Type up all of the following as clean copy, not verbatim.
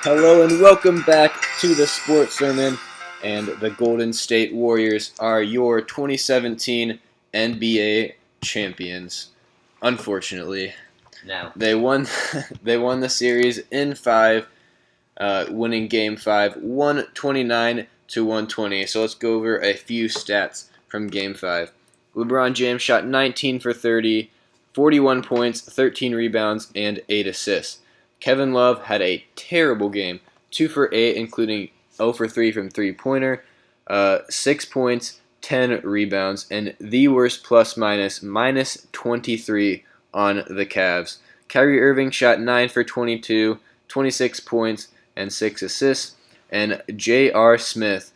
Hello and welcome back to the Sports Sermon, and the Golden State Warriors are your 2017 NBA champions. Unfortunately, No. they won. They won the series in 5, winning Game 5, 129 to 120. So let's go over a few stats from Game 5. LeBron James shot 19 for 30, 41 points, 13 rebounds, and 8 assists. Kevin Love had a terrible game, 2 for 8, including 0 for 3 from three-pointer, 6 points, 10 rebounds, and the worst plus-minus, minus 23 on the Cavs. Kyrie Irving shot 9 for 22, 26 points, and 6 assists, and J.R. Smith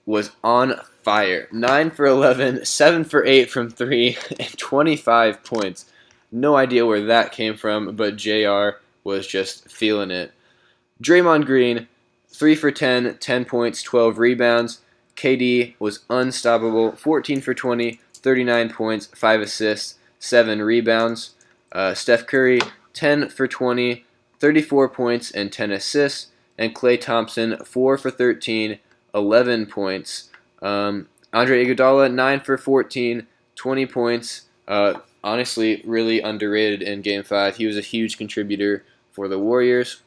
was on fire. 9 for 11, 7 for 8 from 3, and 25 points. No idea where that came from, but J.R. was just feeling it. Draymond Green, 3 for 10, 10 points, 12 rebounds. KD was unstoppable, 14 for 20, 39 points, 5 assists, 7 rebounds. Steph Curry, 10 for 20, 34 points, and 10 assists. And Klay Thompson, 4 for 13, 11 points. Andre Iguodala, 9 for 14, 20 points. Honestly, really underrated in Game 5. He was a huge contributor for the Warriors.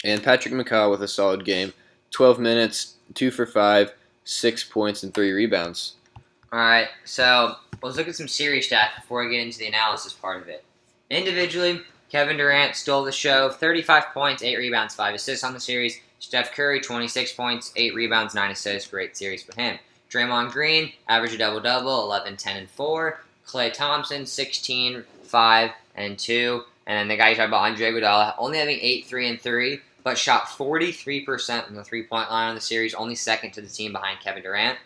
And Patrick McCaw with a solid game. 12 minutes, 2 for 5, 6 points, and 3 rebounds. All right, so let's look at some series stats before I get into the analysis part of it. Individually, Kevin Durant stole the show. 35 points, 8 rebounds, 5 assists on the series. Steph Curry, 26 points, 8 rebounds, 9 assists. Great series for him. Draymond Green, average a double-double, 11, 10, and 4. Klay Thompson, 16, 5, and 2. And then the guy you talked about, Andre Iguodala, only having 8, 3, and 3, but shot 43% from the three-point line on the series, only second to the team behind Kevin Durant.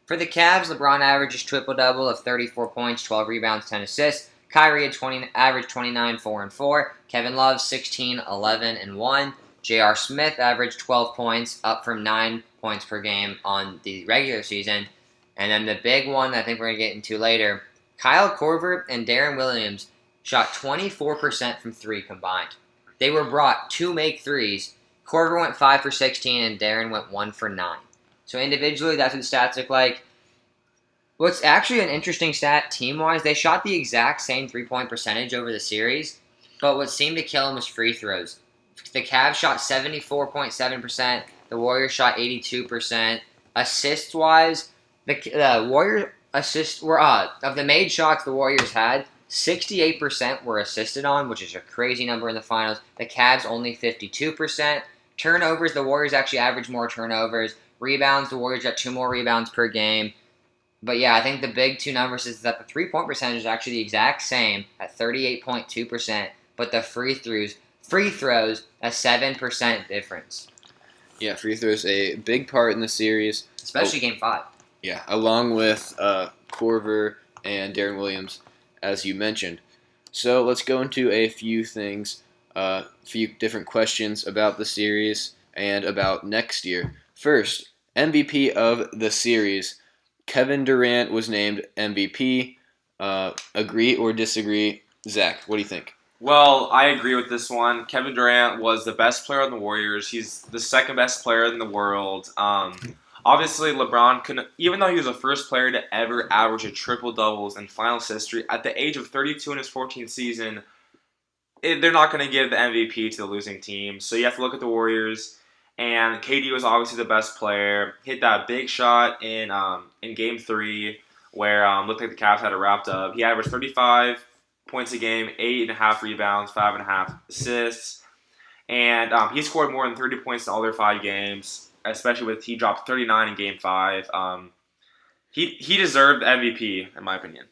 For the Cavs, LeBron averages triple-double of 34 points, 12 rebounds, 10 assists. Kyrie had averaged 29, 4, and 4. Kevin Love, 16, 11, and 1. J.R. Smith averaged 12 points, up from 9 points per game on the regular season. And then the big one that I think we're going to get into later, Kyle Korver and Darren Williams shot 24% from 3 combined. They were brought to make threes. Korver went 5 for 16 and Darren went 1 for 9. So individually, that's what the stats look like. What's actually an interesting stat team-wise, they shot the exact same three-point percentage over the series, but what seemed to kill them was free throws. The Cavs shot 74.7%. The Warriors shot 82%. Assists-wise, the Warriors assists were of the made shots the Warriors had, 68% were assisted on, which is a crazy number in the finals. The Cavs only 52%. Turnovers, the Warriors actually averaged more turnovers. Rebounds, the Warriors got 2 more rebounds per game. But yeah, I think the big 2 numbers is that the three-point percentage is actually the exact same at 38.2%, but the free throws a 7% difference. Yeah, free throws a big part in the series. Especially Game 5. Yeah, along with Korver and Darren Williams, as you mentioned. So let's go into a few things, a few different questions about the series and about next year. First, MVP of the series. Kevin Durant was named MVP. Agree or disagree? Zach, what do you think? Well, I agree with this one. Kevin Durant was the best player on the Warriors. He's the second best player in the world. Obviously, LeBron couldn't, even though he was the first player to ever average a triple-doubles in finals history, at the age of 32 in his 14th season, they're not going to give the MVP to the losing team. So you have to look at the Warriors, and KD was obviously the best player. Hit that big shot in Game 3 where looked like the Cavs had it wrapped up. He averaged 35 points a game, 8.5 rebounds, 5.5 assists, and he scored more than 30 points in all their 5 games. Especially with he dropped 39 in Game 5. He deserved the MVP, in my opinion.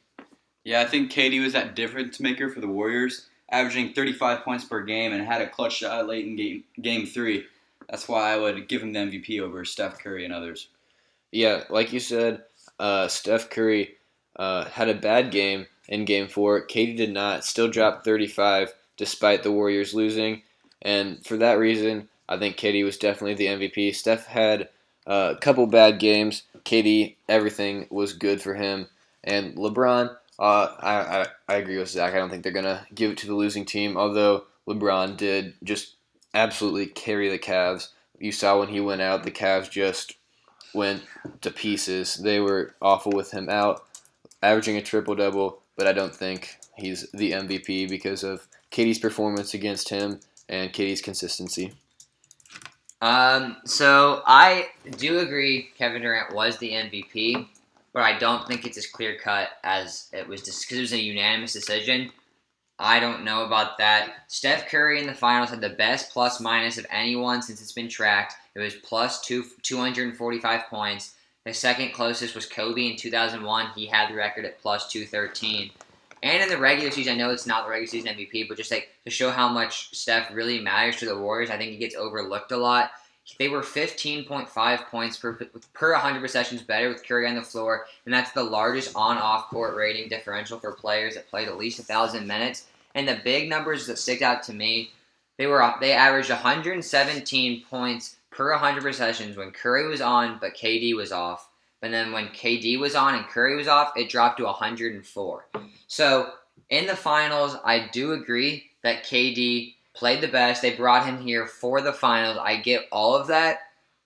Yeah, I think KD was that difference maker for the Warriors, averaging 35 points per game and had a clutch shot late in game 3. That's why I would give him the MVP over Steph Curry and others. Yeah, like you said, Steph Curry had a bad game in Game 4. KD did not. Still dropped 35 despite the Warriors losing. And for that reason, I think KD was definitely the MVP. Steph had a couple bad games, KD, everything was good for him. And LeBron, I agree with Zach. I don't think they're going to give it to the losing team, although LeBron did just absolutely carry the Cavs. You saw when he went out, the Cavs just went to pieces. They were awful with him out, averaging a triple-double, but I don't think he's the MVP because of KD's performance against him and KD's consistency. So I do agree Kevin Durant was the MVP, but I don't think it's as clear-cut as it was just because it was a unanimous decision. I don't know about that. Steph Curry in the finals had the best plus-minus of anyone since it's been tracked. It was plus 245 points. The second closest was Kobe in 2001. He had the record at plus 213. And in the regular season, I know it's not the regular season MVP, but just like to show how much Steph really matters to the Warriors, I think he gets overlooked a lot. They were 15.5 points per 100 possessions better with Curry on the floor, and that's the largest on-off court rating differential for players that played at least 1,000 minutes. And the big numbers that stick out to me, they averaged 117 points per 100 possessions when Curry was on, but KD was off. But then when KD was on and Curry was off, it dropped to 104. So in the finals, I do agree that KD played the best. They brought him here for the finals. I get all of that.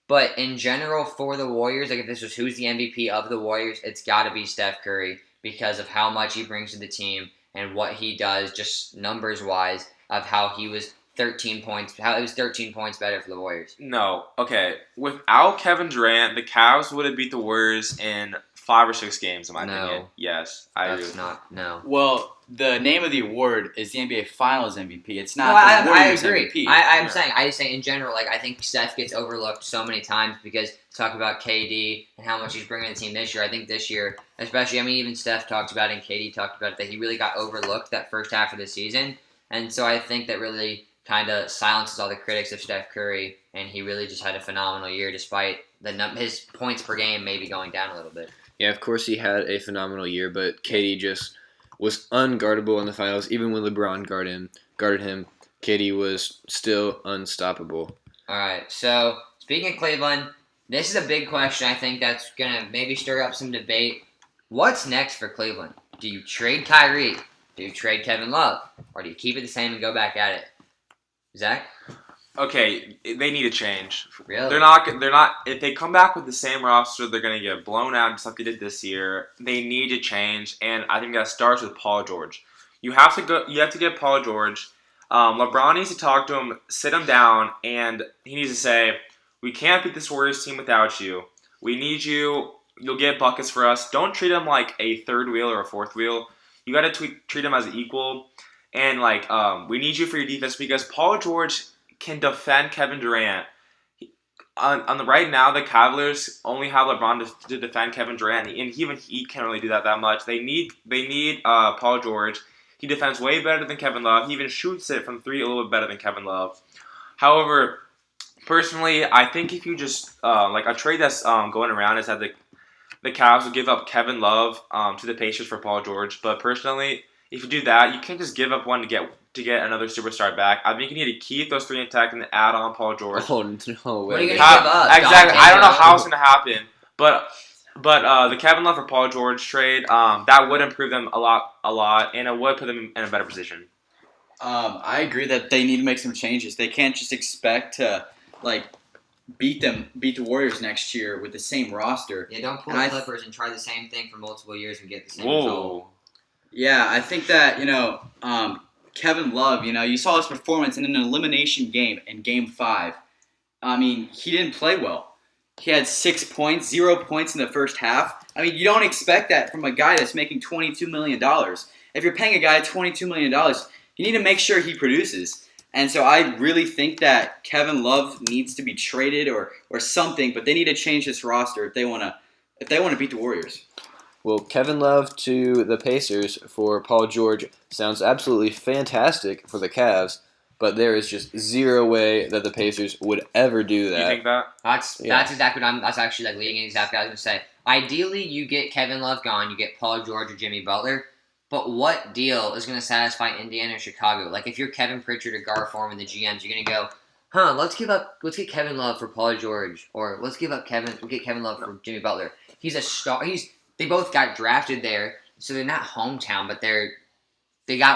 But in general, for the Warriors, like if this was who's the MVP of the Warriors, it's got to be Steph Curry because of how much he brings to the team and what he does, just numbers-wise, of how he was 13 points. How it was 13 points better for the Warriors. No, okay. Without Kevin Durant, the Cavs would have beat the Warriors in 5 or 6 games, in my opinion. Yes, I agree. That's not no. Well, the name of the award is the NBA Finals MVP. It's not No, the I Warriors agree. MVP. I'm saying, I just say in general, like I think Steph gets overlooked so many times because talk about KD and how much he's bringing the team this year. I think this year, especially, I mean, even Steph talked about it and KD talked about it that he really got overlooked that first half of the season, and so I think that really kind of silences all the critics of Steph Curry, and he really just had a phenomenal year despite his points per game maybe going down a little bit. Yeah, of course he had a phenomenal year, but KD just was unguardable in the finals. Even when LeBron guarded him, KD was still unstoppable. All right, so speaking of Cleveland, this is a big question I think that's going to maybe stir up some debate. What's next for Cleveland? Do you trade Kyrie? Do you trade Kevin Love? Or do you keep it the same and go back at it? Zach? Okay, they need a change. Really? They're not. If they come back with the same roster, they're gonna get blown out just like they did this year. They need to change, and I think that starts with Paul George. You have to get Paul George. LeBron needs to talk to him, sit him down, and he needs to say, "We can't beat this Warriors team without you. We need you. You'll get buckets for us. Don't treat him like a third wheel or a fourth wheel. You got to treat him as an equal, and we need you for your defense because Paul George can defend Kevin Durant. On the right now, the Cavaliers only have LeBron to defend Kevin Durant, and even he can't really do that much. They need Paul George. He defends way better than Kevin Love. He even shoots it from 3 a little bit better than Kevin Love. However, personally, I think if you just a trade that's going around is that the Cavs will give up Kevin Love to the Pacers for Paul George. But personally, if you do that, you can't just give up one to get another superstar back. I think you need to keep those 3 intact and add on Paul George. Oh no way! What are you gonna give up? Exactly. I don't know how it's gonna happen, but the Kevin Love for Paul George trade that would improve them a lot, and it would put them in a better position. I agree that they need to make some changes. They can't just expect to beat the Warriors next year with the same roster. Yeah, don't pull the Clippers and try the same thing for multiple years and get the same Whoa. result. Yeah, I think that Kevin Love, you saw his performance in an elimination game in Game 5. I mean, he didn't play well. He had 6 points, 0 points in the first half. I mean, you don't expect that from a guy that's making $22 million. If you're paying a guy $22 million, you need to make sure he produces. And so I really think that Kevin Love needs to be traded or something, but they need to change this roster if they want to beat the Warriors. Well, Kevin Love to the Pacers for Paul George sounds absolutely fantastic for the Cavs, but there is just zero way that the Pacers would ever do that. You think that? That's exactly what that's actually leading in exactly what I was going to say. Ideally, you get Kevin Love gone, you get Paul George or Jimmy Butler, but what deal is going to satisfy Indiana or Chicago? Like, if you're Kevin Pritchard or Gar Forman, the GMs, you're going to go, let's get Kevin Love for Paul George, or let's get Kevin Love for Jimmy Butler. he's a star. They both got drafted there, so they're not hometown, but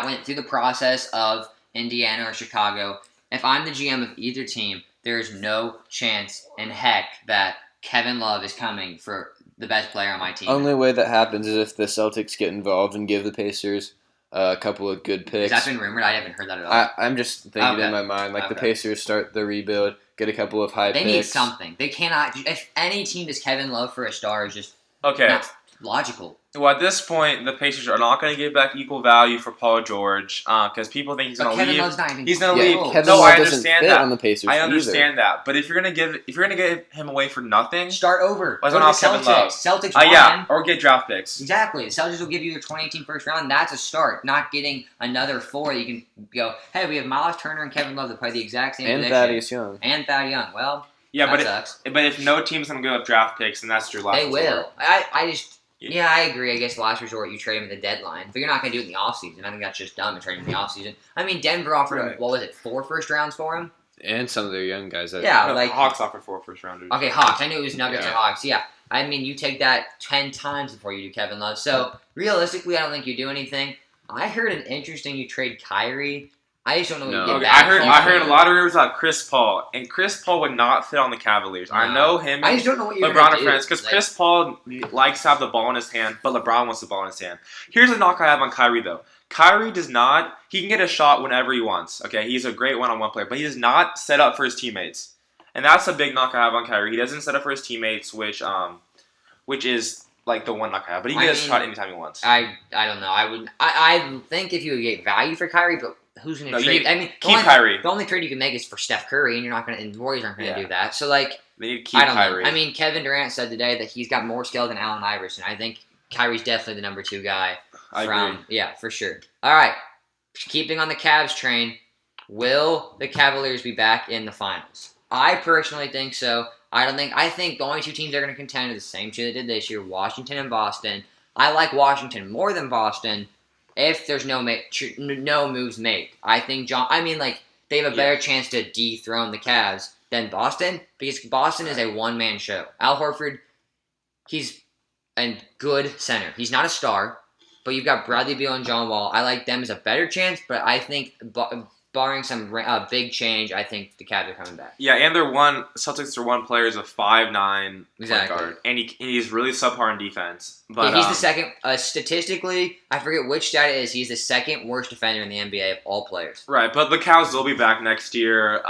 went through the process of Indiana or Chicago. If I'm the GM of either team, there is no chance in heck that Kevin Love is coming for the best player on my team. Only way that happens is if the Celtics get involved and give the Pacers a couple of good picks. Has that been rumored? I haven't heard that at all. I'm just thinking Okay. in my mind, like the Okay. Pacers start the rebuild, get a couple of high They picks. need something. They cannot. If any team does Kevin Love for a star, is just Okay. not logical. Well, at this point, the Pacers are not going to give back equal value for Paul George because people think he's But going to Kevin leave. Love's not even. He's gonna Yeah, leave. close. Kevin No, Love I doesn't understand fit that. on the Pacers I either. understand that, but if you're going to give him away for nothing, Start over. Why Go to not the Kevin Love? Celtics won. yeah, or get draft picks. Exactly. The Celtics will give you their 2018 first round. That's a start. Not getting another 4 that you can go, hey, we have Miles Turner and Kevin Love that play the exact same And position. Thaddeus Young. And Thad Young. Well, Yeah, that but sucks. but if no team's going to give up draft picks, then that's your last. They resort. will. I just... Yeah, I agree. I guess last resort, you trade him at the deadline. But you're not going to do it in the offseason. I think that's just dumb to trade him in the offseason. I mean, Denver offered him, Right. what was it, 4 first rounds for him? And some of their young guys. Yeah, No, like... Hawks offered 4 first rounders. Okay, Hawks. I knew it was Nuggets Yeah. and Hawks. Yeah. I mean, you take that 10 times before you do Kevin Love. So, realistically, I don't think you do anything. I heard an interesting you trade Kyrie. I just don't know what No. you get Okay, back. I heard a lot of rumors about Chris Paul, and Chris Paul would not fit on the Cavaliers. I No. know him. I And just don't know what you're LeBron going are to do. friends because Like, Chris Paul likes to have the ball in his hand, but LeBron wants the ball in his hand. Here's a knock I have on Kyrie though. Kyrie does not. He can get a shot whenever he wants. Okay, he's a great one-on-one player, but he does not set up for his teammates, and that's a big knock I have on Kyrie. He doesn't set up for his teammates, which is like the one knock I have. But he can I get a mean, shot anytime he wants. I don't know. I think if you would get value for Kyrie, but who's going No, to you trade? need- I mean, Keep Kyrie. The only trade you can make is for Steph Curry, and you're not going to. And the Warriors aren't going to Yeah. do that. So, like, They need to keep I don't Kyrie. know. I mean, Kevin Durant said today that he's got more skill than Allen Iverson. I think Kyrie's definitely the number 2 guy. I agree. Yeah, for sure. All right. Keeping on the Cavs train, will the Cavaliers be back in the finals? I personally think so. I think the only 2 teams that are going to contend are the same 2 that did this year, Washington and Boston. I like Washington more than Boston if there's no moves made. I think they have a better chance to dethrone the Cavs than Boston because Boston is a one-man show. Al Horford, he's a good center. He's not a star, but you've got Bradley Beal and John Wall. I like them as a better chance, but I think barring some big change, I think the Cavs are coming back. Yeah, and Celtics are one player is a 5'9" Exactly. point guard, and he's really subpar in defense. But Yeah, he's the second. Statistically, I forget which stat it is. He's the second worst defender in the NBA of all players. right, but the Cavs will be back next year.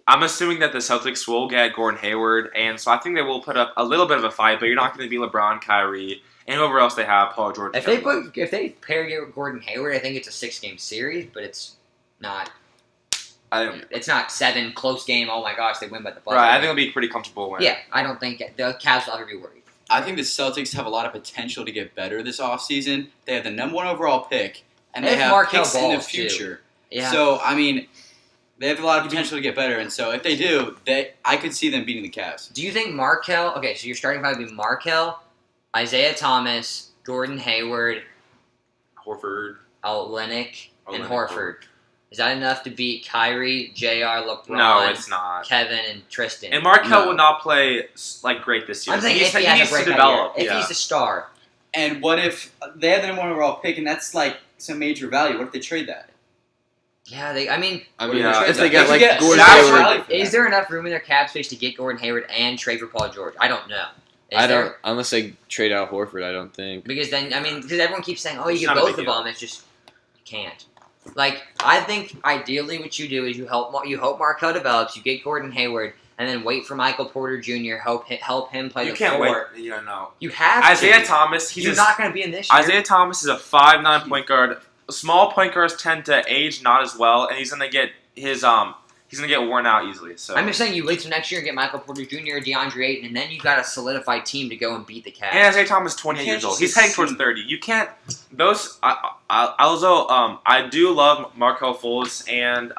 I'm assuming that the Celtics will get Gordon Hayward, and so I think they will put up a little bit of a fight. But you're not going to be LeBron, Kyrie, and whoever else they have, Paul George. If they pair Gordon Hayward, I think it's a 6-game series, but it's not. It's not 7 close game. Oh my gosh, they win by the buzzer. Right, I think it'll be a pretty comfortable win. Yeah, I don't think the Cavs will ever be worried. I think the Celtics have a lot of potential to get better this offseason. They have the number 1 overall pick, and they If have Markelle picks in the balls, too. future. Yeah. So, I mean, they have a lot of potential to get better, and so if they do, I could see them beating the Cavs. Do you think Markelle? Okay, so your starting five would be Markelle, Isaiah Thomas, Gordon Hayward, Horford. Olenek, and Olynyk, Horford. Is that enough to beat Kyrie, JR, LeBron, No, it's not. Kevin, and Tristan? And Markelle No. will not play like great this year. I'm saying he if needs, he has needs a breakout to develop. year, if yeah. he's the star. And what if they have the number 1 overall pick, and that's like some major value? What if they trade that? Yeah, I mean, I What mean, do you if trade they that? get They like could get Gordon Savage Hayward, value for is that. there enough room in their cap space to get Gordon Hayward and trade for Paul George? I don't know. Is I there? don't. Unless they trade out Horford, I don't think. Because then, I mean, because everyone keeps saying, oh, you It's get not a both big of deal. them. It's just, you can't. Like, I think ideally what you do is you hope Markelle develops, you get Gordon Hayward, and then wait for Michael Porter Jr. help him play You the can't 4. wait. You know. You have Isaiah to. Thomas. You're not going to be in this year. Isaiah Thomas is a 5'9" point guard. Small point guards tend to age not as well, and he's gonna get worn out easily. So I'm just saying you wait till next year and get Michael Porter Jr. or DeAndre Ayton, and then you've got a solidified team to go and beat the Cavs. and Isaiah Thomas is 28 You years can't old. just He's heading towards assume- 30. You can't. Those. I do love Markelle Fultz and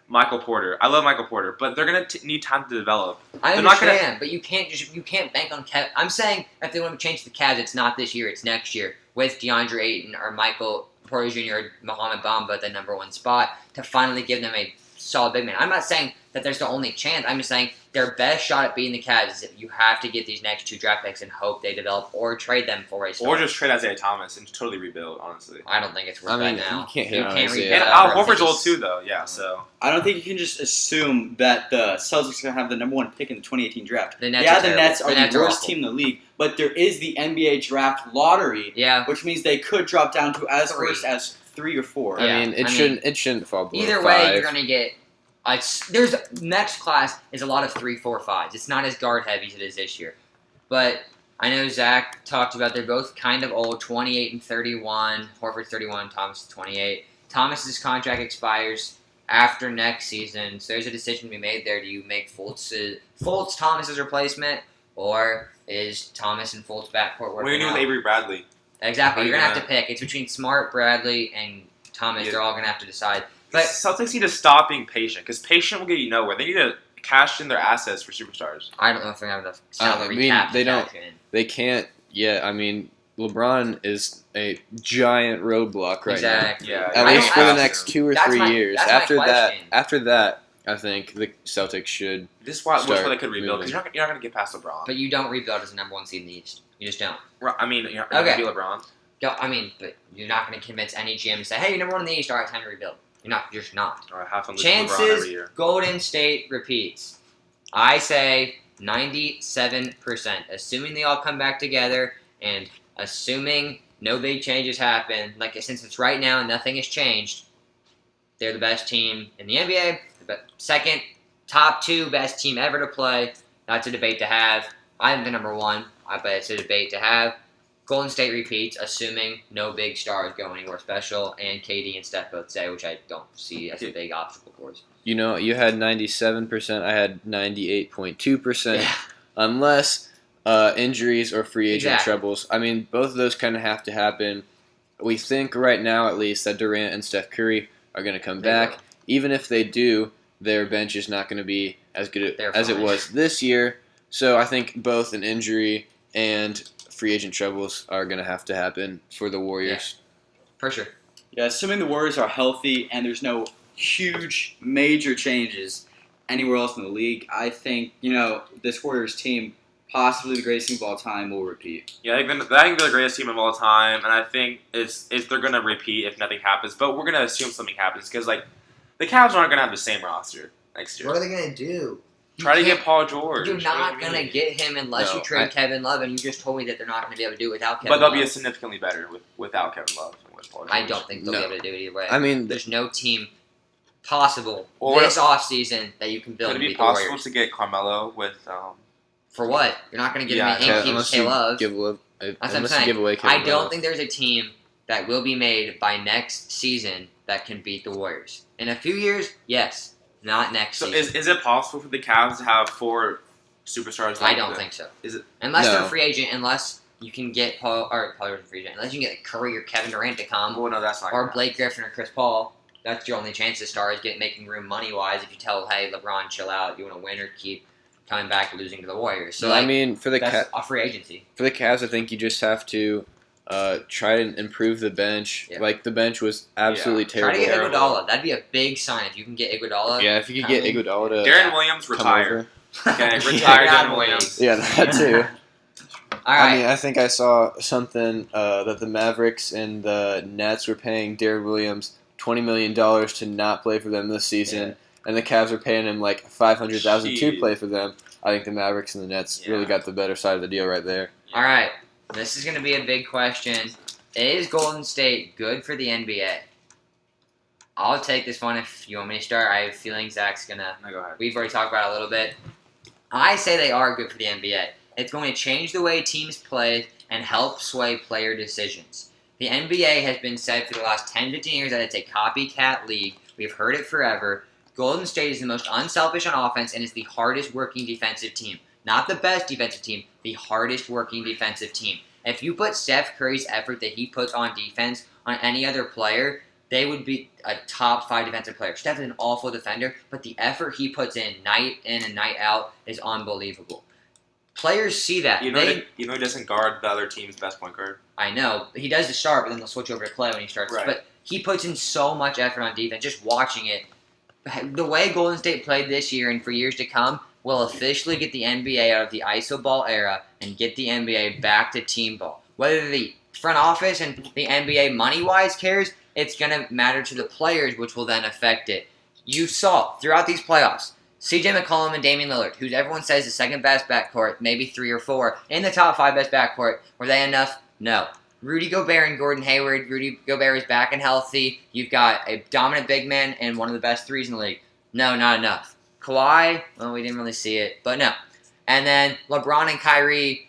Michael Porter. I love Michael Porter, but they're gonna need time to develop. I They're not understand, gonna- but you can't bank on Cavs. I'm saying if they want to change the Cavs, it's not this year, it's next year with DeAndre Ayton or Michael Porter Jr. or Mohamed Bamba at the number 1 spot to finally give them a solid big man. I'm not saying that there's the only chance. I'm just saying their best shot at beating the Cavs is if you have to get these next 2 draft picks and hope they develop or trade them for a star. Or just trade Isaiah Thomas and totally rebuild, honestly. I don't think it's worth I mean, that now. you can't hit on Isaiah. rebuild And after Al a Horford's 50 old too, though. Yeah, so I don't think you can just assume that the Celtics are going to have the number 1 pick in the 2018 draft. The Nets Yeah, are the terrible. Nets are The Nets the are worst awful. team in the league, but there is the NBA draft lottery, Yeah. which means they could drop down to as 3. first as 3 or 4. Yeah, I mean, it shouldn't fall below Either 5. way, you're gonna get. There's next class is a lot of 3, 4, 5s. It's not as guard heavy as it is this year, but I know Zach talked about they're both kind of old, 28 and 31. Horford's 31, Thomas is 28. Thomas's contract expires after next season, so there's a decision to be made there. Do you make Fultz Thomas's replacement, or is Thomas and Fultz backcourt what are working you doing out? with Avery Bradley? Exactly, Are you you're gonna have gonna- to pick. It's between Smart, Bradley, and Thomas. Yeah. They're all gonna have to decide. But But Celtics need to stop being patient because patient will get you nowhere. They need to cash in their assets for superstars. I don't know if they're gonna have enough salary I mean, cap. they to don't- cash in. They can't yet. I mean, LeBron is a giant roadblock right Exactly. Yeah, now. At I least don't- for I the don't- next 2 or That's 3 my- years. that's my After that, I think the Celtics should. This is why Start they could rebuild because moving. you're not going to get past LeBron. But you don't rebuild as a number 1 seed in the East. You just don't. I mean, you're not Okay. going to be LeBron. But you're not going to convince any GM to say, "Hey, you're number 1 in the East. All right, time to rebuild." You're just not. Or have fun losing LeBron every Chances year. Golden State repeats. I say 97%, assuming they all come back together and assuming no big changes happen. Like since it's right now, nothing has changed. They're the best team in the NBA. The second, top 2 best team ever to play. That's a debate to have. I'm the number 1. I bet it's a debate to have. Golden State repeats, assuming no big stars go anywhere special, and KD and Steph both say, which I don't see as a big obstacle for us. You know, you had 97%. I had 98.2%. Yeah. Unless injuries or free agent Exactly. troubles. I mean, both of those kind of have to happen. We think right now, at least, that Durant and Steph Curry are going to come They back. will. Even if they do, their bench is not going to be as good They're as it fine. was this year. So I think both an injury and free agent troubles are going to have to happen for the Warriors. For sure. Yeah, assuming the Warriors are healthy and there's no huge major changes anywhere else in the league, I think, this Warriors team, possibly the greatest team of all time, will repeat. Yeah, I think they're the greatest team of all time, and I think it's they're going to repeat if nothing happens. But we're going to assume something happens because, the Cavs aren't going to have the same roster next year. What are they going to do? Try to You get can't- Paul George. You're What not do you going to mean? get him unless No, you trade I- Kevin Love, and you just told me that they're not going to be able to do it without Kevin But they'll Love. be significantly better without Kevin Love and with Paul George. I don't think they'll No. be able to do it either way. I mean, There's no team possible Or- this offseason that you can build Could it to be beat the possible Warriors. to get Carmelo with? For what? You're not going to get Yeah, him and keep unless K you Love. give Love, That's what I'm unless you saying. give away I Kevin don't Love. think there's a team that will be made by next season that can beat the Warriors. In a few years, yes. Not next So season. is it possible for the Cavs to have 4 superstars? I don't think so. Is it? Unless No. they're a free agent, unless you can get Paul George free agent, unless you can get Curry or Kevin Durant to come, Well, no, that's not. or gonna Blake Griffin or Chris Paul. That's your only chance to start is making room money wise. If you tell, hey, LeBron, chill out, you want to win or keep coming back losing to the Warriors. So So I mean, for the that's a free agency. Cavs, I think you just have to try to improve the bench. Yeah. Like the bench was absolutely Try to terrible. get Iguodala. That'd be a big sign if you can get Iguodala. Yeah, if you could get Coming. Iguodala to Darren Williams come retire. over. Okay, Yeah, retire God Darren Williams. Williams. Yeah, that too. All right. I mean, I think I saw something that the Mavericks and the Nets were paying Darren Williams $20 million to not play for them this season, and the Cavs are paying him like $500,000 to Jeez. play for them. I think the Mavericks and the Nets Yeah. really got the better side of the deal right there. All right. This is going to be a big question. Is Golden State good for the NBA? I'll take this one if you want me to start. I have a feeling Zach's going to. No, go ahead. We've already talked about it a little bit. I say they are good for the NBA. It's going to change the way teams play and help sway player decisions. The NBA has been said for the last 10, 15 years that it's a copycat league. We've heard it forever. Golden State is the most unselfish on offense and is the hardest working defensive team. Not the best defensive team, the hardest working defensive team. If you put Steph Curry's effort that he puts on defense on any other player, they would be a top 5 defensive player. Steph is an awful defender, but the effort he puts in night in and night out is unbelievable. Players see that. You know, he doesn't guard the other team's best point guard. I know. He does the start, but then they'll switch over to Clay when he starts. Right. But he puts in so much effort on defense. Just watching it, the way Golden State played this year and for years to come will officially get the NBA out of the ISO ball era and get the NBA back to team ball. Whether the front office and the NBA money-wise cares, it's going to matter to the players, which will then affect it. You saw throughout these playoffs, CJ McCollum and Damian Lillard, who everyone says the second best backcourt, maybe 3 or 4, in the top 5 best backcourt. Were they enough? No. Rudy Gobert and Gordon Hayward. Rudy Gobert is back and healthy. You've got a dominant big man and one of the best threes in the league. No, not enough. Kawhi, well, we didn't really see it, but no. And then LeBron and Kyrie,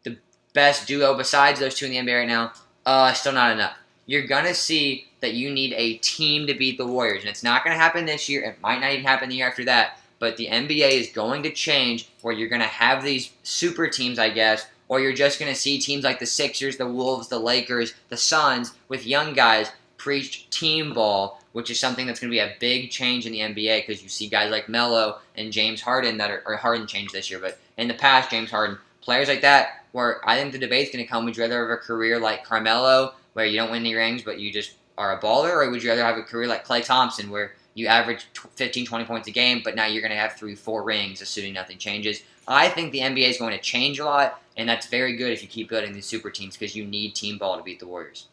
the best duo besides those two in the NBA right now, still not enough. You're going to see that you need a team to beat the Warriors, and it's not going to happen this year. It might not even happen the year after that, but the NBA is going to change where you're going to have these super teams, I guess, or you're just going to see teams like the Sixers, the Wolves, the Lakers, the Suns, with young guys preach team ball, which is something that's going to be a big change in the NBA because you see guys like Melo and James Harden or Harden changed this year, but in the past, James Harden, players like that, where I think the debate's going to come, would you rather have a career like Carmelo, where you don't win any rings, but you just are a baller, or would you rather have a career like Klay Thompson, where you average 15, 20 points a game, but now you're going to have 3, 4 rings, assuming nothing changes? I think the NBA is going to change a lot, and that's very good if you keep building these super teams because you need team ball to beat the Warriors.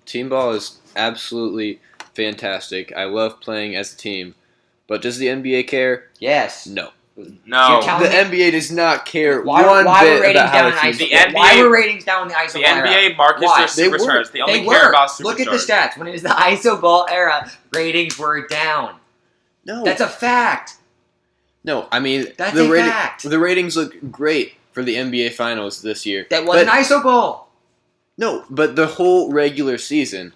Team ball is absolutely fantastic. I love playing as a team. But does the NBA care? Yes. No. No. You're telling The me- NBA does not care Why one were bit ratings about how down the in teams The play. NBA Why were ratings down in the ISO The ball era? NBA markets Why? their They superstars. They only They care were. about superstars. Look at the stats. When it was the ISO ball era, ratings were down. No. That's a fact. No, I mean, That's the a fact. the ratings look great for the NBA Finals this year. That wasn't But- ISO ball. No, but the whole regular season,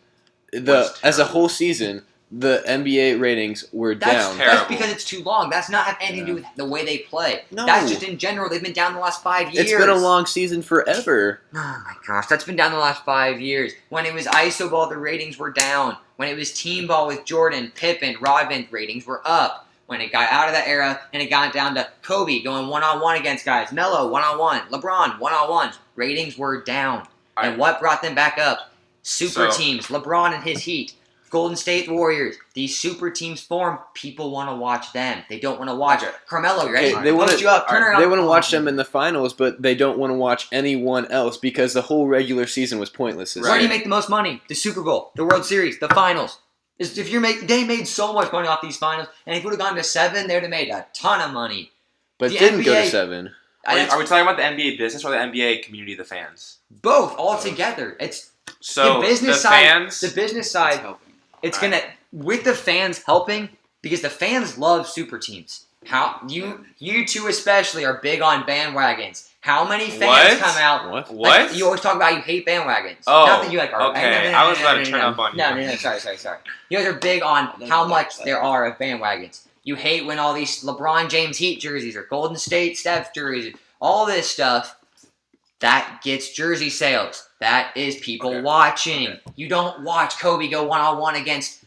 Was as a terrible. whole season, the NBA ratings were That's, down. terrible. that's because it's too long. That's not have anything to do with the way they play. No. That's just in general. They've been down the last 5 years. It's been a long season forever. Oh my gosh, that's been down the last 5 years. When it was ISO ball, the ratings were down. When it was team ball with Jordan, Pippen, Rodman, ratings were up. When it got out of that era and it got down to Kobe going one-on-one against guys, Melo one-on-one, LeBron one-on-one, ratings were down. And what brought them back up? Super So- teams, LeBron and his Heat, Golden State Warriors. These super teams form. People want to watch them. They don't want to watch Okay. Carmelo. You ready? Okay, they wanna- Post you up. Turn around. They want to watch them in the finals, but they don't want to watch anyone else because the whole regular season was pointless this Where do year. you make the most money? The Super Bowl, the World Series, the finals. They made so much money off these finals, and if it would have gone to 7, they'd have made a ton of money. But the didn't go to NBA 7. Are That's we talking about the NBA business or the NBA community, the fans? both all together. It's So the business the side. fans. The business It's side. helping. It's gonna with the fans helping because the fans love super teams. How you two especially are big on bandwagons. How many fans What? come out? What? What? Like, you always talk about you hate bandwagons. Oh, Not that you like are. okay. I was about to turn up on you. No. Sorry. You guys are big on how much there are of bandwagons. You hate when all these LeBron James Heat jerseys or Golden State Steph jerseys, all this stuff. That gets jersey sales. That is people Okay. watching. Okay. You don't watch Kobe go one-on-one against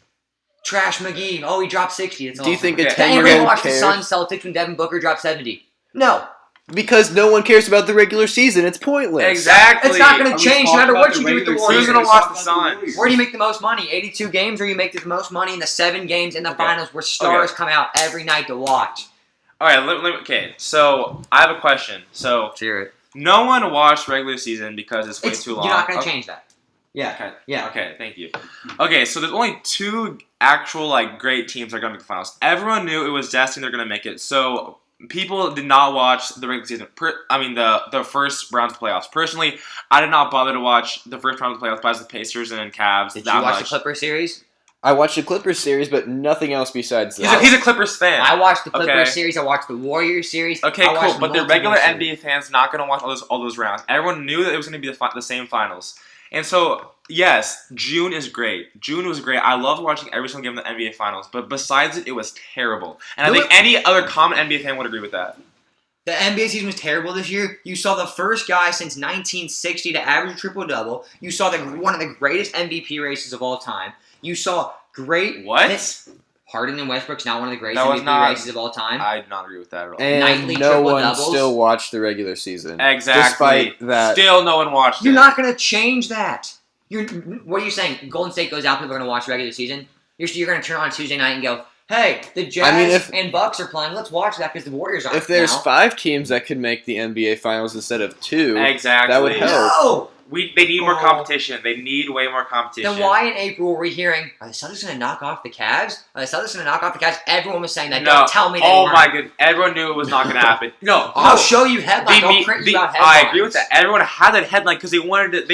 Trash McGee. Oh, he dropped 60. That's Do you awesome. think a Okay. Did anybody 10-year-old watch the cares? Suns Celtics when Devin Booker dropped 70? No. Because no one cares about the regular season. It's pointless. Exactly. It's not going Are to we change no talking matter about what the you do with the regular Warriors. Who's gonna season? watch Talk the about Suns? Warriors. Where do you make the most money? 82 games, or you make the most money in the 7 games in the Okay. finals where stars Okay. come out every night to watch? All right. Okay. So I have a question. So Hear it. no one watched regular season because it's way too long. You're not going to Okay. change that. Yeah. Okay. Yeah. Okay, thank you. Okay, so there's only 2 actual great teams that are going to make the finals. Everyone knew it was destined they're going to make it. So people did not watch the regular season. The first round of playoffs. Personally, I did not bother to watch the first round of the playoffs by the Pacers and Cavs. Did that you watch much. the Clippers series? I watched the Clippers series, but nothing else besides He's that. a Clippers fan. I watched the Clippers Okay. series. I watched the Warriors series. Okay, I watched cool. But the multiple regular series. NBA fans not going to watch all those rounds. Everyone knew that it was going to be the same finals. And so, yes, June is great. June was great. I loved watching every single game of the NBA Finals. But besides it, it was terrible. And I You know think any other common NBA fan would agree with that. The NBA season was terrible this year. You saw the first guy since 1960 to average a triple-double. You saw one of the greatest MVP races of all time. You saw great... What? Harden and Westbrook's not one of the greatest That was MVP not- races of all time. I do not agree with that at all. And Nightly no one triple-doubles. still watched the regular season. Exactly. Despite that. Still no one watched You're it. not going to change that. What are you saying? Golden State goes out, people are going to watch the regular season? You're going to turn on Tuesday night and go, Hey, the Jazz I mean, if- and Bucks are playing. Let's watch that because the Warriors aren't. If there's now. 5 teams that could make the NBA Finals instead of 2, Exactly. that would help. No! They need more Oh. competition. They need way more competition. Then why in April were we hearing, are the Celtics going to knock off the Cavs? Are the Celtics going to knock off the Cavs? Everyone was saying that. No. Don't tell me they Oh weren't. my god! Everyone knew it was not going to happen. No, I'll no. show you headlines. I'll print you out I headlines. agree with that. Everyone had that headline because they wanted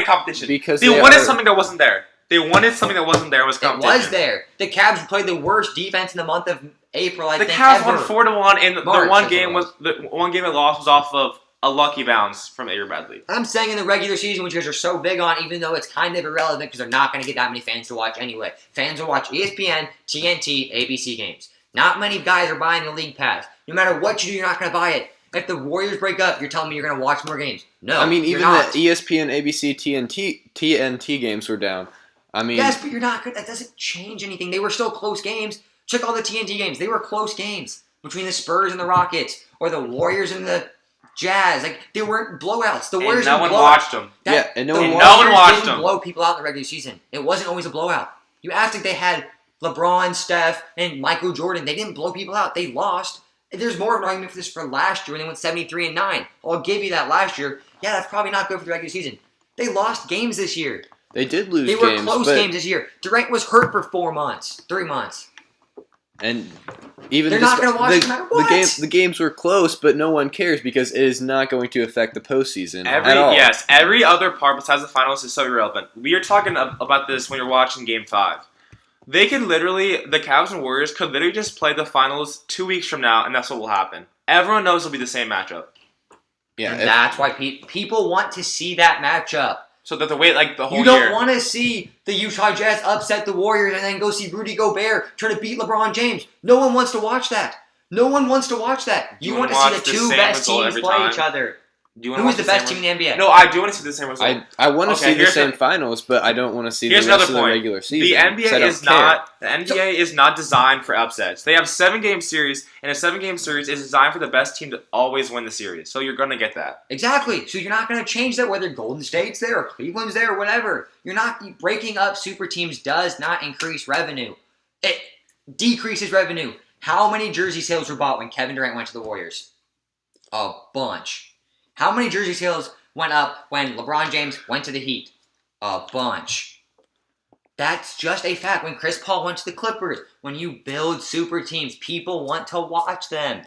competition. Because They they wanted are- something that wasn't there. They wanted something that wasn't there. Was It competition. was there. The Cavs played the worst defense in the month of April, I The think, Cavs ever. won 4-1, and the March, one that's game what was the one game they lost was off of a lucky bounce from Avery Bradley. I'm saying in the regular season, which you guys are so big on, even though it's kind of irrelevant because they're not going to get that many fans to watch anyway. Fans will watch ESPN, TNT, ABC games. Not many guys are buying the league pass. No matter what you do, you're not going to buy it. If the Warriors break up, you're telling me you're going to watch more games. No, I mean, you're even not. the ESPN, ABC, TNT games were down. I mean, Yes, but you're not good. That doesn't change anything. They were still close games. Check all the TNT games. They were close games between the Spurs and the Rockets, or the Warriors and the Jazz. Like, they weren't blowouts. The And Warriors no didn't one blow watched them. yeah, and no the one no watched. one Warriors watched didn't them. blow people out in the regular season. It wasn't always a blowout. You asked if they had LeBron, Steph, and Michael Jordan. They didn't blow people out. They lost. There's more of an argument for this for last year when they went 73-9. I'll give you that last year. Yeah, that's probably not good for the regular season. They lost games this year. They did lose They were games, close but games this year. Durant was hurt for 3 months. and even They're not gonna watch no matter what. the games were close, but no one cares because it is not going to affect the postseason at all. Every other part besides the finals is so irrelevant. We are talking about this when you're watching Game 5. The Cavs and Warriors could literally just play the finals 2 weeks from now, and that's what will happen. Everyone knows it'll be the same matchup. Yeah, And that's why people want to see that matchup. So that the wait like the whole You don't year. want to see the Utah Jazz upset the Warriors and then go see Rudy Gobert try to beat LeBron James. No one wants to watch that. No one wants to watch that. You want to see the two best teams play each other. Do you want Who to is the best team in the NBA? No, I do want to see the same result. I want to Okay, see the here's same the- finals, but I don't want to see the Here's rest another of the point. regular season. The 'cause I NBA don't is care. not. The NBA is not designed for upsets. They have 7-game series, and a 7-game series is designed for the best team to always win the series. So you're gonna get that. Exactly. So you're not going to change that whether Golden State's there or Cleveland's there or whatever. You're not breaking up super teams does not increase revenue. It decreases revenue. How many jersey sales were bought when Kevin Durant went to the Warriors? A bunch. How many jersey sales went up when LeBron James went to the Heat? A bunch. That's just a fact. When Chris Paul went to the Clippers, when you build super teams, people want to watch them.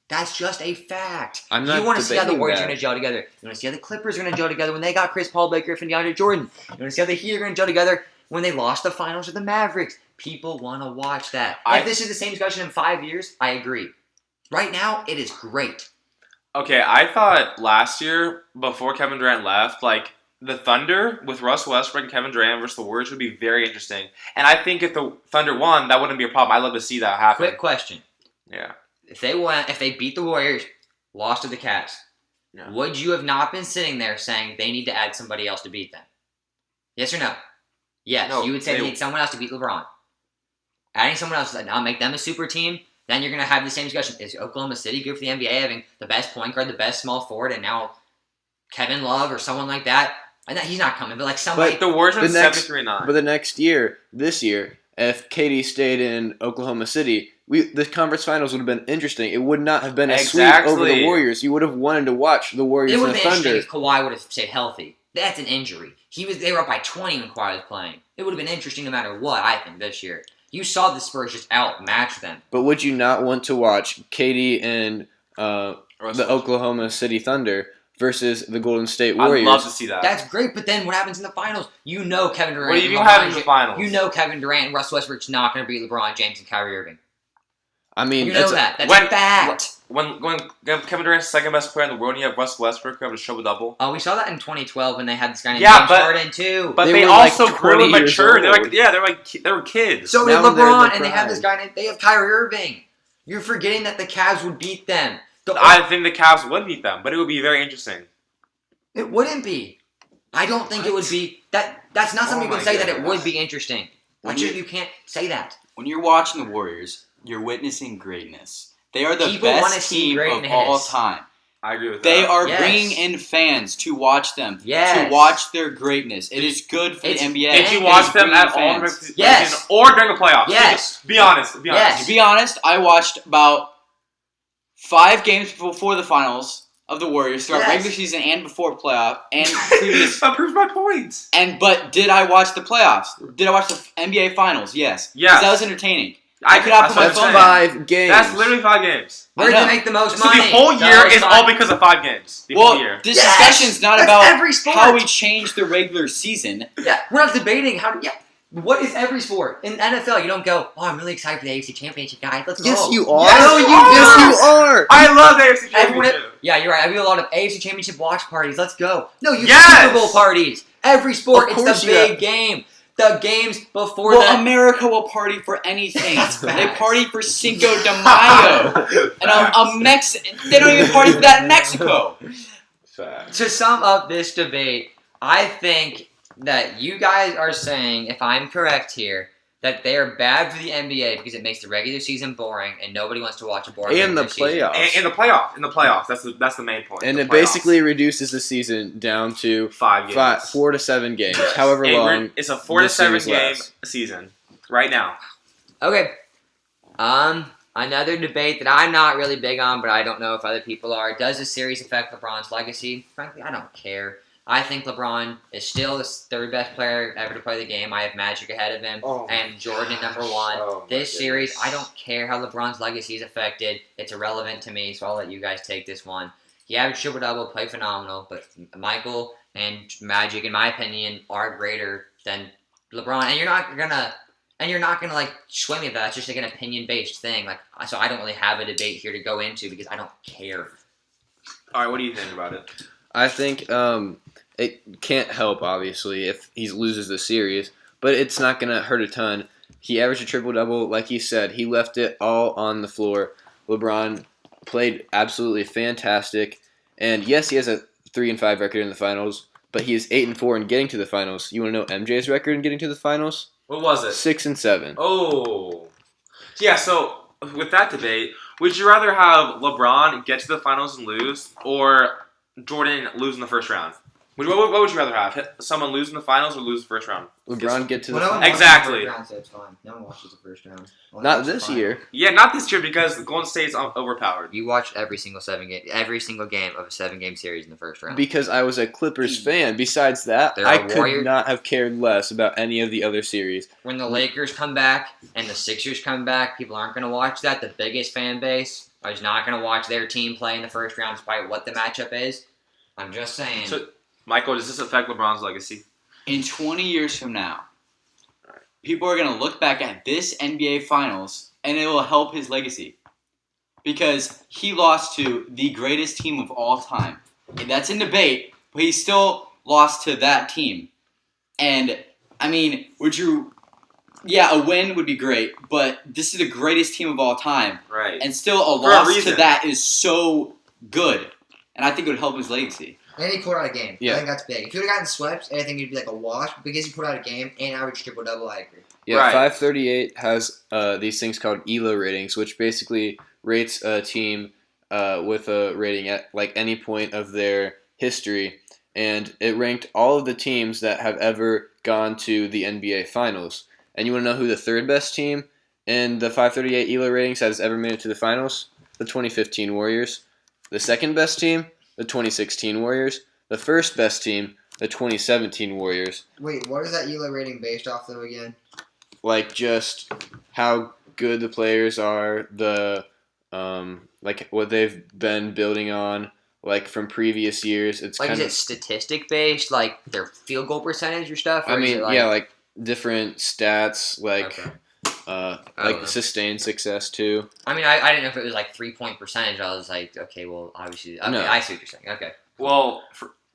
That's just a fact. I'm not You want to see how the debating Warriors are that. going to gel together. You want to see how the Clippers are going to gel together when they got Chris Paul, Blake Griffin, DeAndre Jordan. You want to see how the Heat are going to gel together when they lost the finals to the Mavericks. People want to watch that. If this is the same discussion in 5 years, I agree. Right now, it is great. Okay, I thought last year before Kevin Durant left, like the Thunder with Russ Westbrook and Kevin Durant versus the Warriors would be very interesting. And I think if the Thunder won, that wouldn't be a problem. I'd love to see that happen. Quick question. Yeah. If they beat the Warriors, lost to the Cavs, Yeah. would you have not been sitting there saying they need to add somebody else to beat them? Yes or no? Yes. No, You would say they need someone else to beat LeBron. Adding someone else, I'll make them a super team. Then you're going to have the same discussion. Is Oklahoma City good for the NBA having the best point guard, the best small forward, and now Kevin Love or someone like that? And he's not coming, but like somebody. The Warriors went The next- 73-9. But the next year, this year, if KD stayed in Oklahoma City, the conference finals would have been interesting. It would not have been a sweep over the Exactly. Warriors. You would have wanted to watch the Warriors It and would the have been interesting Thunder. if Kawhi would have stayed healthy. That's an injury. They were up by 20 when Kawhi was playing. It would have been interesting no matter what, I think, this year. You saw the Spurs just outmatch them. But would you not want to watch KD and Russ the Westbrook. Oklahoma City Thunder versus the Golden State I'd Warriors? love to see that. That's great, but then what happens in the finals? You know Kevin Durant. What do you and have LeBron in the Ja- finals? You know Kevin Durant and Russ Westbrook's not going to beat LeBron James and Kyrie Irving. I mean, You know it's- that. That's when- a fact. When Kevin Durant's second best player in the world, and you have Russ Westbrook who have a triple double. Oh, we saw that in 2012 when they had this guy named Yeah, James but- Harden too. But They they were like also grew 20 and years matured. old. They were kids. So did Now they're in LeBron, their and they have this guy named, they have Kyrie Irving. You're forgetting that the Cavs would beat them. I think the Cavs would beat them, but it would be very interesting. It wouldn't be. I don't think it would be. That's not something Oh you can my say that it goodness. would be interesting. When You can't say that. When you're watching the Warriors, you're witnessing greatness. They are the People wanna best see team of greatness. all time. I agree with They that. are Yes. bringing in fans to watch them, Yes. to watch their greatness. It is good for the It's- NBA. Did you And watch It's them at bringing all in the fans. regular Yes. season or during the playoffs? Yes. Be honest. Be honest. Yes. To be honest, I watched about 5 games before the finals of the Warriors throughout Yes. regular season and before playoff and previous. That proves my point. But did I watch the playoffs? Did I watch the NBA finals? Yes. Yes. 'Cause that was entertaining. I could not that's put my what phone I'm down. saying. 5 games. That's literally 5 games. Where I did know. they make the most So money? the whole That year was is fine. all because of 5 games. The whole year. This Yes! discussion's not That's about every sport. how we changed the regular season. Yeah, we're not debating how to. Yeah, what is every sport in NFL? You don't go. Oh, I'm really excited for the AFC Championship, guys. Let's Yes, go. you are. Yes, No, you Yes, don't. you are. I love the AFC Everyone- Championship. Yeah, you're right. I do a lot of AFC Championship watch parties. Let's go. No, you Yes! Super Bowl parties. Every sport, Of it's course the you big have. game. The games before Well, that. America will party for anything. That's They facts. party for Cinco de Mayo. And they don't even party for that in Mexico. Facts. To sum up this debate, I think that you guys are saying, if I'm correct here, that they are bad for the NBA because it makes the regular season boring and nobody wants to watch a boring And the regular season. playoffs. In the playoffs, that's the main point. And the it playoffs. basically reduces the season down to 5 games. 4 to 7 games, however long. It's a 4 to the 7 series game lasts. season right now. Okay. Another debate that I'm not really big on, but I don't know if other people are. Does this series affect LeBron's legacy? Frankly, I don't care. I think LeBron is still the third best player ever to play the game. I have Magic ahead of him Oh my and Jordan at number 1. Oh my This series, goodness. I don't care how LeBron's legacy is affected. It's irrelevant to me, so I'll let you guys take this one. He averaged triple-double, played phenomenal, but Michael and Magic, in my opinion, are greater than LeBron. And you're not gonna like sway me with that. It's just like an opinion-based thing. Like, so I don't really have a debate here to go into because I don't care. All right, what do you think about it? I think it can't help, obviously, if he loses the series, but it's not going to hurt a ton. He averaged a triple-double. Like he said, he left it all on the floor. LeBron played absolutely fantastic. And yes, he has a 3-5 record in the finals, but he is 8-4 in getting to the finals. You want to know MJ's record in getting to the finals? What was it? 6-7. Oh. Yeah, so with that debate, would you rather have LeBron get to the finals and lose, or Jordan lose in the first round? What would you rather have? Someone lose in the finals or lose the first round? LeBron get to the Well, no one finals. Exactly. watches the first round, so it's fine. No one watches the first round. Well, Not that's this fine. year. Yeah, not this year because the Golden State's overpowered. You watched every single game of a 7-game series in the first round. Because I was a Clippers fan. Besides that, There I are could Warriors- not have cared less about any of the other series. When the Lakers come back and the Sixers come back, people aren't going to watch that. The biggest fan base is not going to watch their team play in the first round despite what the matchup is. I'm just saying. So, Michael, does this affect LeBron's legacy? In 20 years from now, people are going to look back at this NBA Finals and it will help his legacy. Because he lost to the greatest team of all time. And that's in debate, but he still lost to that team. And, I mean, a win would be great, but this is the greatest team of all time. Right. And still a For a loss to reason. that is so good. And I think it would help his legacy. And he pulled out a game. Yeah. I think that's big. If he would have gotten swept, I think it'd be like a wash. But because he pulled out a game and averaged triple-double, I agree. Yeah, Right. 538 has these things called ELO ratings, which basically rates a team with a rating at like any point of their history, and it ranked all of the teams that have ever gone to the NBA Finals. And you want to know who the third best team in the 538 ELO ratings has ever made it to the Finals? The 2015 Warriors. The second best team, the 2016 Warriors. The first best team, the 2017 Warriors. Wait, what is that ELO rating based off of again? Like just how good the players are, the like what they've been building on, like from previous years. It's like, kind is of, it statistic based, like their field goal percentage or stuff? Or I is mean, it like, yeah, like different stats, like Okay. I don't like know. sustained success too. I mean, I didn't know if it was like 3-point percentage. I was like, okay, well, obviously, okay, No. I see what you're saying. Okay. Well,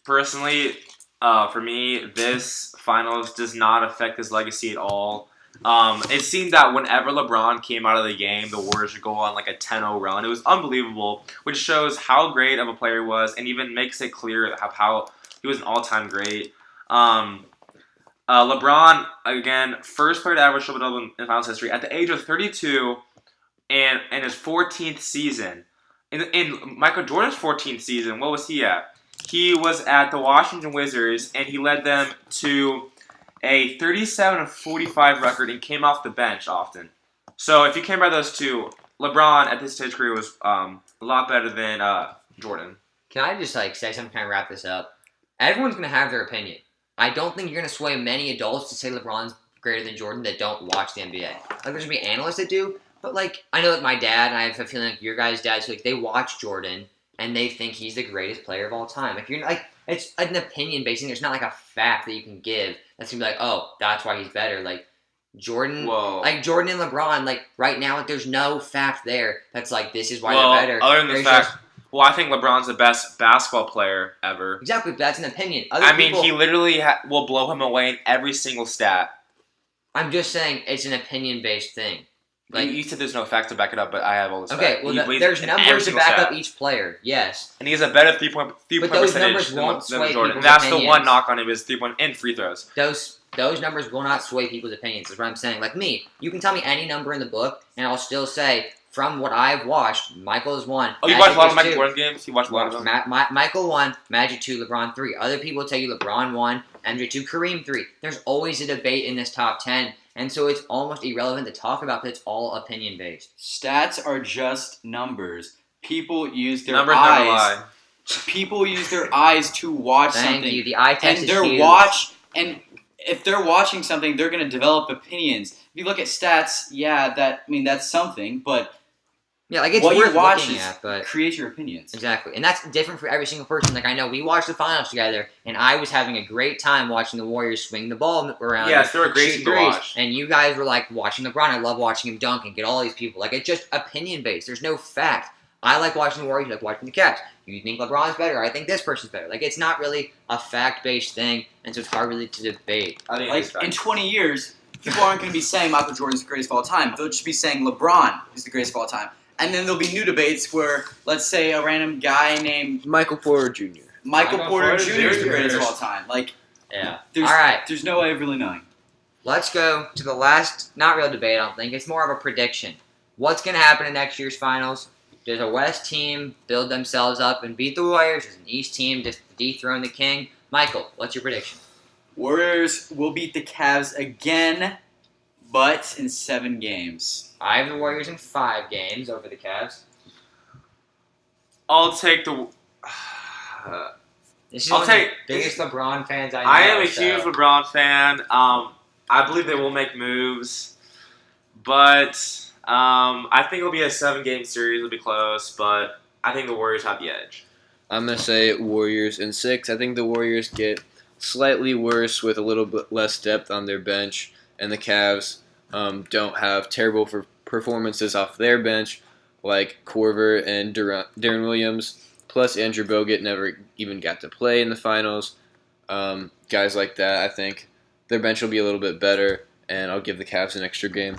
personally, for me, this finals does not affect his legacy at all. It seemed that whenever LeBron came out of the game, the Warriors would go on like a 10-0 run. It was unbelievable, which shows how great of a player he was, and even makes it clear how he was an all-time great. LeBron, again, first player to average triple-double in finals history at the age of 32, and in his 14th season. in Michael Jordan's 14th season, what was he at? He was at the Washington Wizards, and he led them to a 37-45 record and came off the bench often. So if you came by those two, LeBron at this stage of his career was a lot better than Jordan. Can I just say something, kind of wrap this up? Everyone's going to have their opinion. I don't think you're going to sway many adults to say LeBron's greater than Jordan that don't watch the NBA. Like, there's going to be analysts that do, but, like, I know, like, my dad, and I have a feeling like your guys' dads, like, they watch Jordan, and they think he's the greatest player of all time. Like, you're like, it's an opinion based thing. There's not, like, a fact that you can give that's going to be like, oh, that's why he's better. Like, Jordan, Whoa. like, Jordan and LeBron, like, right now, like, there's no fact there that's like, this is why Well, they're better. other than the There's fact, just- well, I think LeBron's the best basketball player ever. exactly, but that's an opinion. Other I mean, people, he literally will blow him away in every single stat. I'm just saying it's an opinion-based thing. Like, You said there's no facts to back it up, but I have all this. okay, fact. well, He leads there's in every numbers to single back stat. up each player, yes. And he has a better three-point But those percentage numbers won't than sway Jordan. And people's that's the one opinions. knock on him is 3-point and free throws. Those numbers will not sway people's opinions, is what I'm saying. Like me, you can tell me any number in the book, and I'll still say, from what I've watched, Michael is 1. Oh, you watched a lot of is Michael 2. Jordan games? You watched a lot of them? Michael 1, Magic 2, LeBron 3. Other people tell you LeBron 1, MJ 2, Kareem 3. There's always a debate in this top 10, and so it's almost irrelevant to talk about because it's all opinion-based. Stats are just numbers. People use their Numbers never eyes. lie. People use their eyes to watch Thank something. you. The eye test And is huge. and if they're watching something, they're going to develop opinions. If you look at stats, that's something, but Yeah, like it's what worth you watch looking is at, but create your opinions. exactly, and that's different for every single person. Like I know we watched the finals together, and I was having a great time watching the Warriors swing the ball around. Yes, they were great shoot to threes. watch. And you guys were like watching LeBron. I love watching him dunk and get all these people. Like it's just opinion based. There's no fact. I like watching the Warriors. You like watching the Cavs. You think LeBron's better. I think this person's better. Like it's not really a fact based thing, and so it's hard really to debate. I think Like in 20 years, people aren't going to be saying Michael Jordan's the greatest of all time. They'll just be saying LeBron is the greatest of all time. And then there'll be new debates where, let's say, a random guy named Michael Porter Jr. Michael Porter Porter Jr. is the Jr. greatest of all time. Like, Yeah. there's, All right. there's no way of really knowing. Let's go to the last, not real debate, I don't think. It's more of a prediction. What's going to happen in next year's finals? Does a West team build themselves up and beat the Warriors? Does an East team just dethrone the king? Michael, what's your prediction? Warriors will beat the Cavs again, but in 7 games. I have the Warriors in 5 games over the Cavs. I'll take the. This is I'll one of the take- biggest LeBron fans I know. I am a so- huge LeBron fan. I believe they will make moves, but I think it'll be a 7-game series. It'll be close, but I think the Warriors have the edge. I'm going to say Warriors in 6. I think the Warriors get slightly worse with a little bit less depth on their bench, and the Cavs don't have terrible performances off their bench like Korver and Darren Williams. Plus, Andrew Bogut never even got to play in the finals. Guys like that, I think their bench will be a little bit better, and I'll give the Cavs an extra game.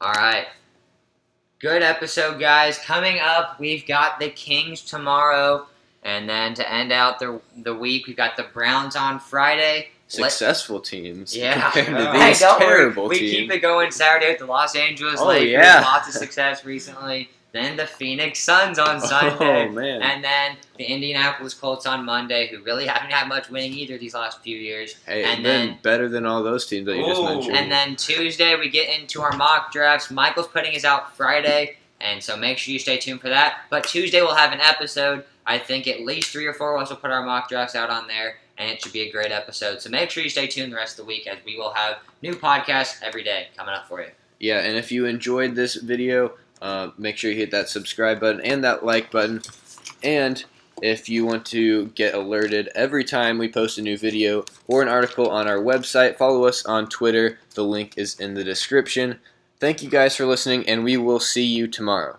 All right. Good episode, guys. Coming up, we've got the Kings tomorrow. And then to end out the week, we've got the Browns on Friday. Successful teams Yeah. compared to Hey, these don't worry. terrible We teams. keep it going Saturday with the Los Angeles Oh, Lakers. yeah. Lots of success recently. Then the Phoenix Suns on Sunday. Oh, man. And then the Indianapolis Colts on Monday, who really haven't had much winning either these last few years. Hey, and been then- better than all those teams that you just Ooh. mentioned. And then Tuesday, we get into our mock drafts. Michael's putting his out Friday, and so make sure you stay tuned for that. But Tuesday, we'll have an episode. I think at least 3 or 4 of us will put our mock drafts out on there, and it should be a great episode. So make sure you stay tuned the rest of the week, as we will have new podcasts every day coming up for you. Yeah, and if you enjoyed this video, make sure you hit that subscribe button and that like button. And if you want to get alerted every time we post a new video or an article on our website, follow us on Twitter. The link is in the description. Thank you guys for listening, and we will see you tomorrow.